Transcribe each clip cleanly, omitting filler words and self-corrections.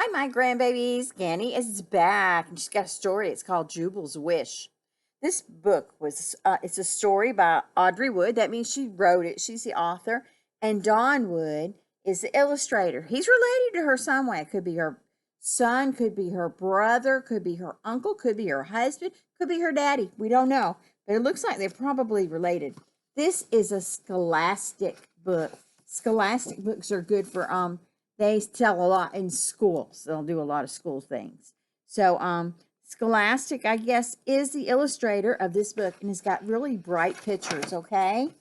Hi, my grandbabies. Ganny is back, and she's got a story. It's called Jubal's Wish. This book it's a story by Audrey Wood. That means she wrote it. She's the author. And Don Wood is the illustrator. He's related to her some way. It could be her son, could be her brother, could be her uncle, could be her husband, could be her daddy. We don't know. But it looks like they're probably related. This is a scholastic book. Scholastic books are good for they tell a lot in schools. They'll do a lot of school things. So, Scholastic, I guess, is the illustrator of this book, and it's got really bright pictures. Okay,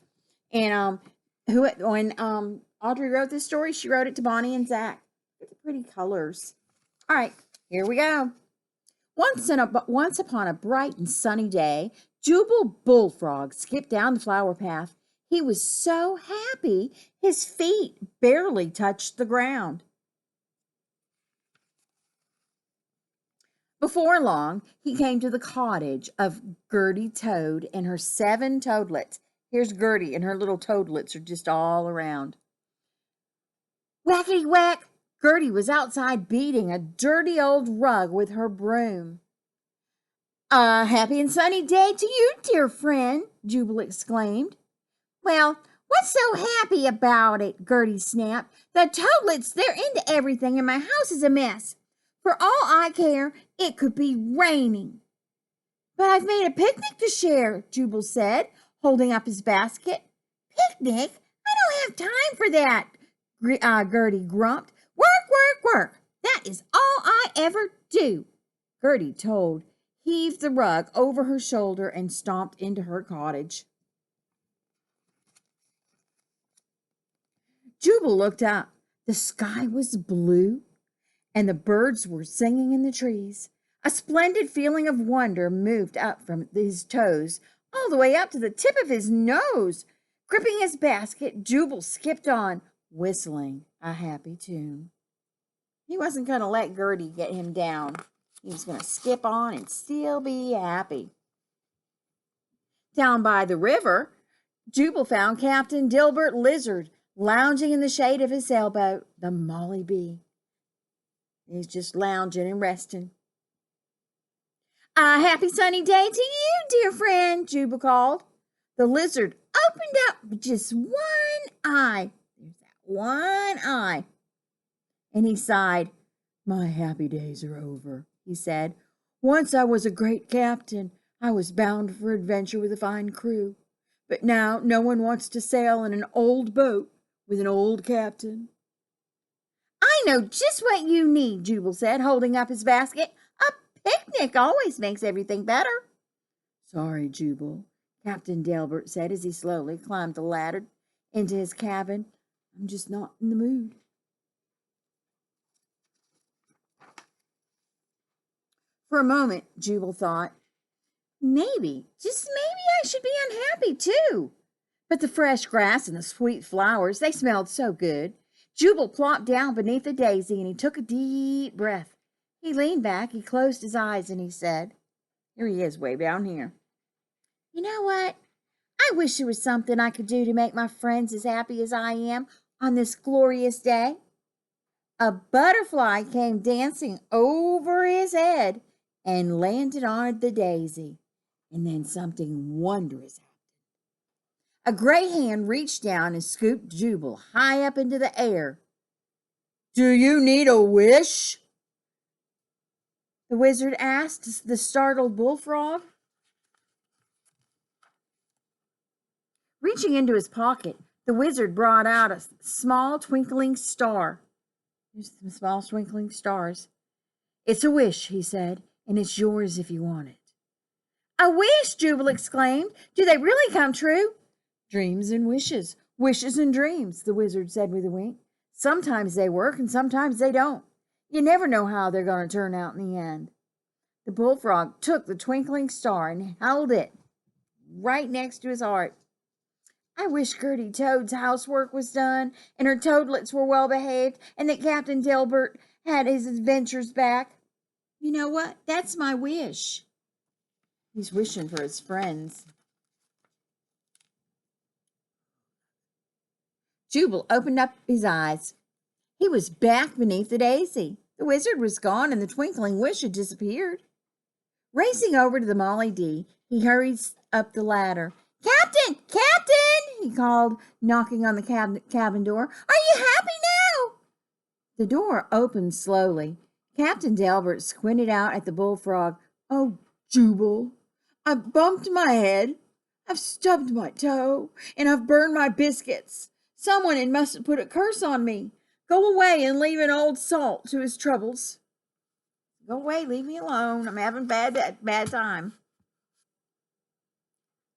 and when Audrey wrote this story, she wrote it to Bonnie and Zach. Look at the pretty colors. All right, here we go. Once upon a bright and sunny day, Jubal Bullfrog skipped down the flower path. He was so happy, his feet barely touched the ground. Before long, he came to the cottage of Gertie Toad and her 7 toadlets. Here's Gertie, and her little toadlets are just all around. Whackety whack! Gertie was outside beating a dirty old rug with her broom. "A happy and sunny day to you, dear friend," Jubal exclaimed. "Well, what's so happy about it?" Gertie snapped. "The toadlets, they're into everything, and my house is a mess. For all I care, it could be raining." "But I've made a picnic to share," Jubal said, holding up his basket. "Picnic? I don't have time for that," Gertie grumped. "Work, work, work. That is all I ever do." Gertie Toad heaved the rug over her shoulder and stomped into her cottage. Jubal looked up. The sky was blue, and the birds were singing in the trees. A splendid feeling of wonder moved up from his toes, all the way up to the tip of his nose. Gripping his basket, Jubal skipped on, whistling a happy tune. He wasn't going to let Gertie get him down. He was going to skip on and still be happy. Down by the river, Jubal found Captain Dilbert Lizard lounging in the shade of his sailboat, the Molly Bee. He's just lounging and resting. "A happy sunny day to you, dear friend," Jubal called. The lizard opened up just one eye. There's that one eye. And he sighed. "My happy days are over," he said. "Once I was a great captain. I was bound for adventure with a fine crew. But now no one wants to sail in an old boat with an old captain." "I know just what you need," Jubal said, holding up his basket. "A picnic always makes everything better." "Sorry, Jubal," Captain Delbert said as he slowly climbed the ladder into his cabin. "I'm just not in the mood." For a moment, Jubal thought, maybe, just maybe I should be unhappy too. But the fresh grass and the sweet flowers, they smelled so good. Jubal plopped down beneath the daisy and he took a deep breath. He leaned back, he closed his eyes, and he said, here he is way down here. "You know what? I wish there was something I could do to make my friends as happy as I am on this glorious day." A butterfly came dancing over his head and landed on the daisy. And then something wondrous happened. A great hand reached down and scooped Jubal high up into the air. "Do you need a wish?" the wizard asked the startled bullfrog. Reaching into his pocket, the wizard brought out a small twinkling star. Here's some small twinkling stars. "It's a wish," he said, "and it's yours if you want it." "A wish!" Jubal exclaimed. "Do they really come true?" "Dreams and wishes, wishes and dreams," the wizard said with a wink. "Sometimes they work and sometimes they don't. You never know how they're going to turn out in the end." The bullfrog took the twinkling star and held it right next to his heart. "I wish Gertie Toad's housework was done, and her toadlets were well behaved, and that Captain Delbert had his adventures back. You know what? That's my wish." He's wishing for his friends. Jubal opened up his eyes. He was back beneath the daisy. The wizard was gone and the twinkling wish had disappeared. Racing over to the Molly D, he hurried up the ladder. Captain! Captain! He called, knocking on the cabin door. Are you happy now? The door opened slowly. Captain Delbert squinted out at the bullfrog. Oh, Jubal, I've bumped my head, I've stubbed my toe, and I've burned my biscuits. Someone must have put a curse on me. Go away and leave an old salt to his troubles. Go away, leave me alone. I'm having bad time.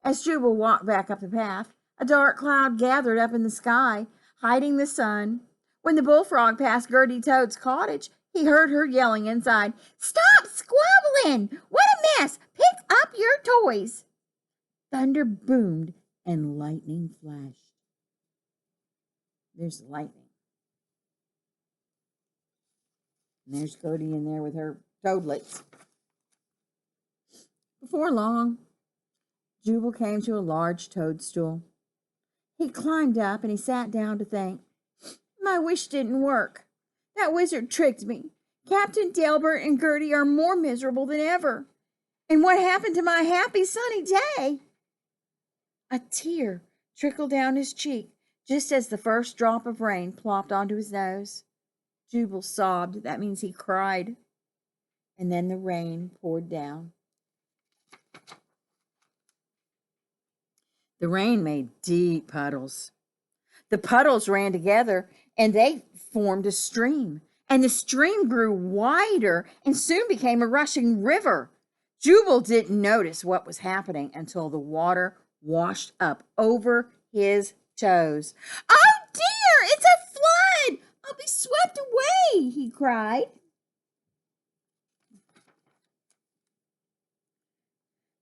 As Jubal walked back up the path, a dark cloud gathered up in the sky, hiding the sun. When the bullfrog passed Gertie Toad's cottage, he heard her yelling inside, Stop squabbling! What a mess! Pick up your toys! Thunder boomed and lightning flashed. There's lightning. And there's Gertie in there with her toadlets. Before long, Jubal came to a large toadstool. He climbed up and he sat down to think. My wish didn't work. That wizard tricked me. Captain Delbert and Gertie are more miserable than ever. And what happened to my happy sunny day? A tear trickled down his cheek just as the first drop of rain plopped onto his nose. Jubal sobbed. That means he cried. And then the rain poured down. The rain made deep puddles. The puddles ran together and they formed a stream. And the stream grew wider and soon became a rushing river. Jubal didn't notice what was happening until the water washed up over his toes. Oh dear, it's a flood! I'll be swept away, he cried.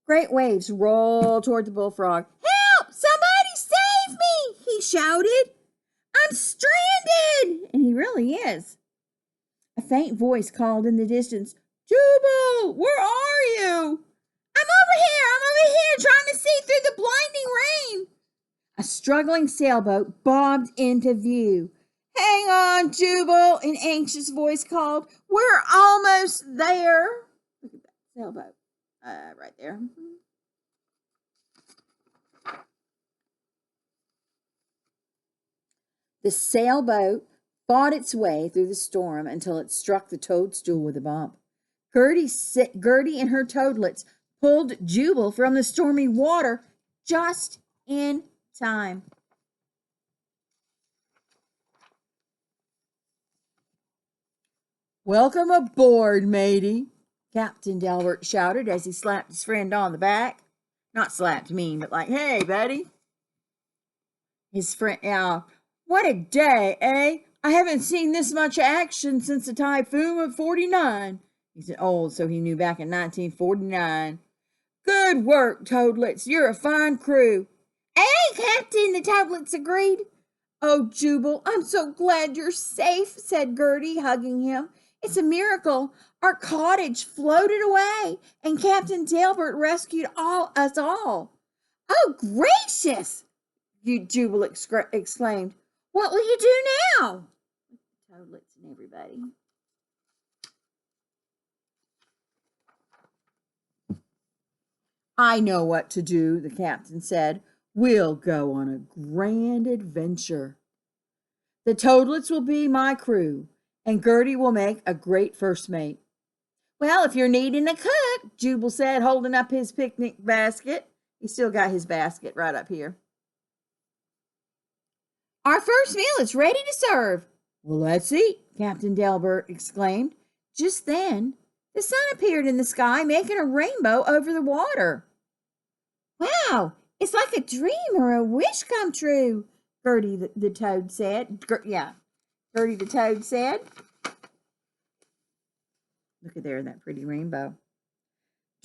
Great waves rolled toward the bullfrog. Help! Somebody save me! He shouted. I'm stranded! And he really is. A faint voice called in the distance, Jubal, where are you? I'm over here, trying to see through the blinding rain. A struggling sailboat bobbed into view. Hang on, Jubal, an anxious voice called. We're almost there. Look at that sailboat. Right there. The sailboat fought its way through the storm until it struck the toadstool with a bump. Gertie and her toadlets pulled Jubal from the stormy water just in time. Welcome aboard, matey, Captain Delbert shouted as he slapped his friend on the back. Not slapped mean, but like, hey, buddy. His friend, what a day, eh? I haven't seen this much action since the typhoon of 49. He said old, so he knew back in 1949. Good work, Toadlets. You're a fine crew. Hey, Captain, the Toadlets agreed. Oh, Jubal, I'm so glad you're safe, said Gertie, hugging him. It's a miracle. Our cottage floated away, and Captain Delbert rescued us all. Oh, gracious, Jubal exclaimed. What will you do now? Toadlets and everybody. I know what to do, the captain said. We'll go on a grand adventure. The Toadlets will be my crew, and Gertie will make a great first mate. Well, if you're needing a cook, Jubal said, holding up his picnic basket. He still got his basket right up here. Our first meal is ready to serve. Well, let's eat, Captain Delbert exclaimed. Just then, the sun appeared in the sky, making a rainbow over the water. Wow, it's like a dream or a wish come true, Gertie the toad said. Gertie the toad said. Look at there, that pretty rainbow.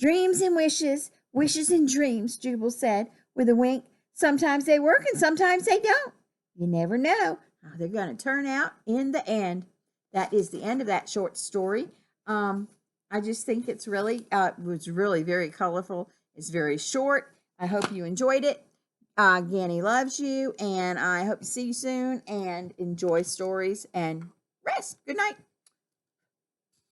Dreams and wishes, wishes and dreams, Jubal said with a wink. Sometimes they work and sometimes they don't. You never know how they're going to turn out in the end. That is the end of that short story. I just think it's really, was really very colorful. It's very short. I hope you enjoyed it. Ganny loves you, and I hope to see you soon, and enjoy stories and rest. Good night.